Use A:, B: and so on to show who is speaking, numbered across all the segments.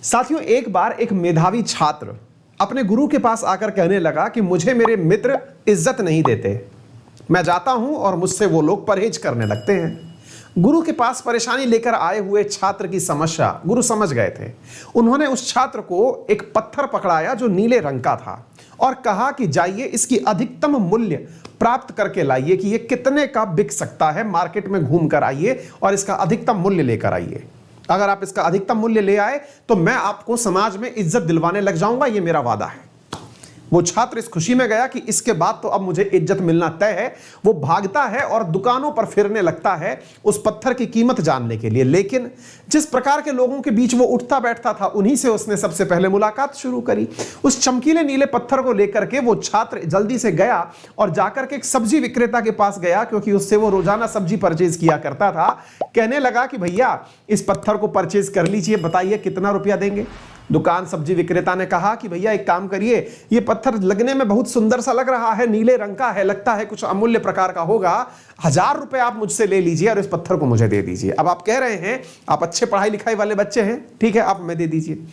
A: साथियों, एक बार एक मेधावी छात्र अपने गुरु के पास आकर कहने लगा कि मुझे मेरे मित्र इज्जत नहीं देते, मैं जाता हूं और मुझसे वो लोग परहेज करने लगते हैं। गुरु के पास परेशानी लेकर आए हुए छात्र की समस्या गुरु समझ गए थे। उन्होंने उस छात्र को एक पत्थर पकड़ाया जो नीले रंग का था और कहा कि जाइए इसकी अधिकतम मूल्य प्राप्त करके लाइए कि ये कितने का बिक सकता है, मार्केट में घूम कर आइए और इसका अधिकतम मूल्य लेकर आइए। अगर आप इसका अधिकतम मूल्य ले आए तो मैं आपको समाज में इज्जत दिलवाने लग जाऊंगा, ये मेरा वादा है। वो छात्र इस खुशी में गया कि इसके बाद तो अब मुझे इज्जत मिलना तय है। वो भागता है और दुकानों पर फिरने लगता है उस पत्थर की कीमत जानने के लिए। लेकिन जिस प्रकार के लोगों के बीच वो उठता बैठता था, उन्हीं से उसने सबसे पहले मुलाकात शुरू करी। उस चमकीले नीले पत्थर को लेकर के वो छात्र जल्दी से गया और जाकर के एक सब्जी विक्रेता के पास गया, क्योंकि उससे वो रोजाना सब्जी परचेज किया करता था। कहने लगा कि भैया इस पत्थर को परचेज कर लीजिए, बताइए कितना रुपया देंगे। दुकान सब्जी विक्रेता ने कहा कि भैया एक काम करिए, ये पत्थर लगने में बहुत सुंदर सा लग रहा है, नीले रंग का है, लगता है कुछ अमूल्य प्रकार का होगा, 1000 रुपए आप मुझसे ले लीजिए और इस पत्थर को मुझे दे दीजिए। अब आप कह रहे हैं आप अच्छे पढ़ाई लिखाई वाले बच्चे हैं, ठीक है आप हमें दे दीजिए।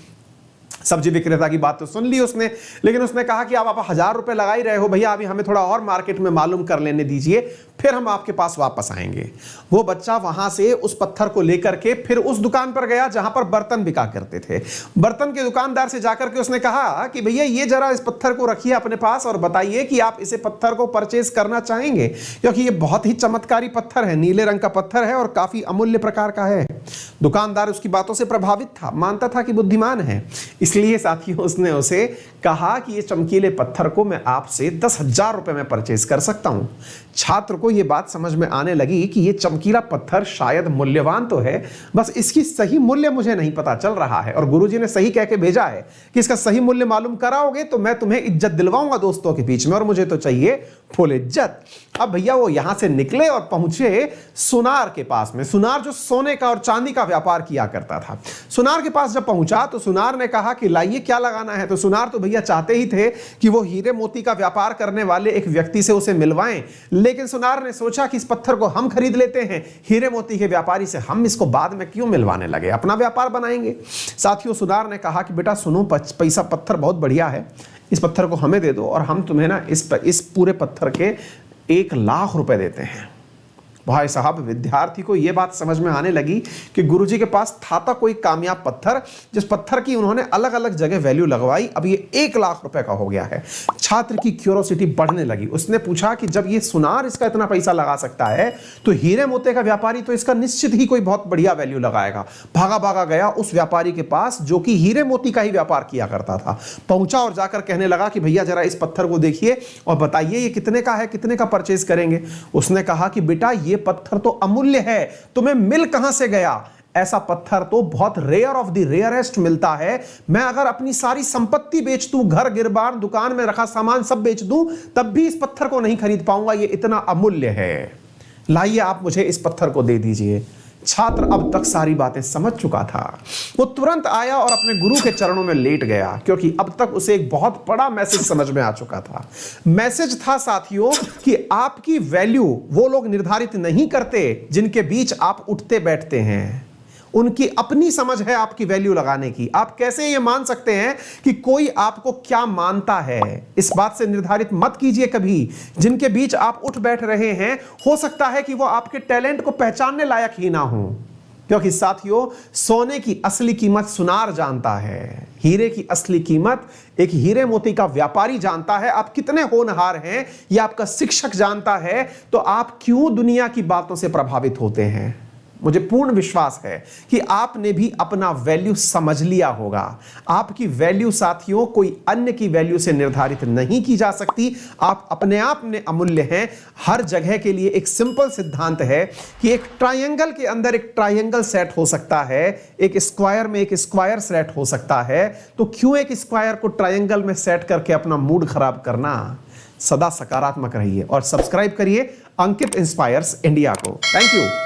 A: सब्जी विक्रेता की बात तो सुन ली उसने, लेकिन उसने कहा कि आप 1000 रुपए लगा ही रहे हो भैया, अभी हमें थोड़ा और मार्केट में मालूम कर लेने दीजिए, फिर हम आपके पास वापस आएंगे। वो बच्चा वहां से उस पत्थर को लेकर के फिर उस दुकान पर गया जहां पर बर्तन बिका करते थे। बर्तन के दुकानदार से जाकर के उसने कहा कि भैया ये जरा इस पत्थर को रखिए अपने पास और बताइए कि आप इसे पत्थर को परचेज करना चाहेंगे, क्योंकि ये बहुत ही चमत्कारी पत्थर है, नीले रंग का पत्थर है और काफी अमूल्य प्रकार का है। दुकानदार उसकी बातों से प्रभावित था, मानता था कि बुद्धिमान है, इसलिए साथियों उसने उसे कहा कि ये चमकीले पत्थर को मैं आपसे 10,000 रुपए में परचेज कर सकता हूं। छात्र को यह बात समझ में आने लगी कि ये चमकीला पत्थर शायद मूल्यवान तो है, बस इसकी सही मूल्य मुझे नहीं पता चल रहा है, और गुरुजी ने सही कह के भेजा है कि इसका सही मूल्य मालूम कराओगे तो मैं तुम्हें इज्जत दिलवाऊंगा दोस्तों के बीच में, और मुझे तो चाहिए फुल इज्जत। अब भैया वो यहां से निकले और पहुंचे सुनार के पास में। सुनार जो सोने का और चांदी का व्यापार किया करता था। सुनार के पास जब पहुंचा तो सुनार ने कहा कि लाइए क्या लगाना है। तो सुनार तो भैया चाहते ही थे कि वो हीरे मोती का व्यापार करने वाले एक व्यक्ति से उसे मिलवाएं, लेकिन सुनार ने सोचा कि इस पत्थर को हम खरीद लेते हैं, हीरे मोती के व्यापारी से हम इसको बाद में क्यों मिलवाने लगे, अपना व्यापार बनाएंगे। साथियों सुनार ने कहा कि बेटा सुनो, पैसा पत्थर बहुत बढ़िया है, इस पत्थर को हमें दे दो और हम तुम्हें ना इस पूरे पत्थर के 1,00,000 रुपए देते हैं। भाई साहब विद्यार्थी को यह बात समझ में आने लगी कि गुरुजी के पास था कोई कामयाब पत्थर, जिस पत्थर की उन्होंने अलग अलग जगह वैल्यू लगवाई, अब ये 1,00,000 रुपए का हो गया है। छात्र की क्यूरोसिटी बढ़ने लगी। उसने पूछा कि जब ये सुनार इसका इतना पैसा लगा सकता है तो हीरे मोती का व्यापारी तो इसका निश्चित ही कोई बहुत बढ़िया वैल्यू लगाएगा। भागा भागा गया उस व्यापारी के पास जो कि हीरे मोती का ही व्यापार किया करता था। पहुंचा और जाकर कहने लगा कि भैया जरा इस पत्थर को देखिए और बताइए ये कितने का है, कितने का परचेज करेंगे। उसने कहा कि बेटा ये पत्थर तो अमूल्य है, तुम्हें मिल कहां से गया? ऐसा पत्थर तो बहुत रेयर ऑफ द रेयरेस्ट मिलता है। मैं अगर अपनी सारी संपत्ति बेच दूं, घर गिरबान दुकान में रखा सामान सब बेच दूं, तब भी इस पत्थर को नहीं खरीद पाऊंगा, ये इतना अमूल्य है। लाइए आप मुझे इस पत्थर को दे दीजिए। छात्र अब तक सारी बातें समझ चुका था। वो तुरंत आया और अपने गुरु के चरणों में लेट गया, क्योंकि अब तक उसे एक बहुत बड़ा मैसेज समझ में आ चुका था। मैसेज था साथियों कि आपकी वैल्यू वो लोग निर्धारित नहीं करते जिनके बीच आप उठते बैठते हैं। उनकी अपनी समझ है आपकी वैल्यू लगाने की। आप कैसे ये मान सकते हैं कि कोई आपको क्या मानता है, इस बात से निर्धारित मत कीजिए कभी। जिनके बीच आप उठ बैठ रहे हैं हो सकता है कि वो आपके टैलेंट को पहचानने लायक ही ना हो, क्योंकि साथियों सोने की असली कीमत सुनार जानता है, हीरे की असली कीमत एक हीरे मोती का व्यापारी जानता है। आप कितने होनहार हैं यह आपका शिक्षक जानता है, तो आप क्यों दुनिया की बातों से प्रभावित होते हैं? मुझे पूर्ण विश्वास है कि आपने भी अपना वैल्यू समझ लिया होगा। आपकी वैल्यू साथियों कोई अन्य की वैल्यू से निर्धारित नहीं की जा सकती। आप अपने आप में अमूल्य हैं। हर जगह के लिए एक सिंपल सिद्धांत है कि एक ट्रायंगल के अंदर एक ट्रायंगल सेट हो सकता है, एक स्क्वायर में एक स्क्वायर सेट हो सकता है, तो क्यों एक स्क्वायर को ट्रायंगल में सेट करके अपना मूड खराब करना? सदा सकारात्मक रहिए और सब्सक्राइब करिए अंकित इंस्पायर्स इंडिया को। Thank you.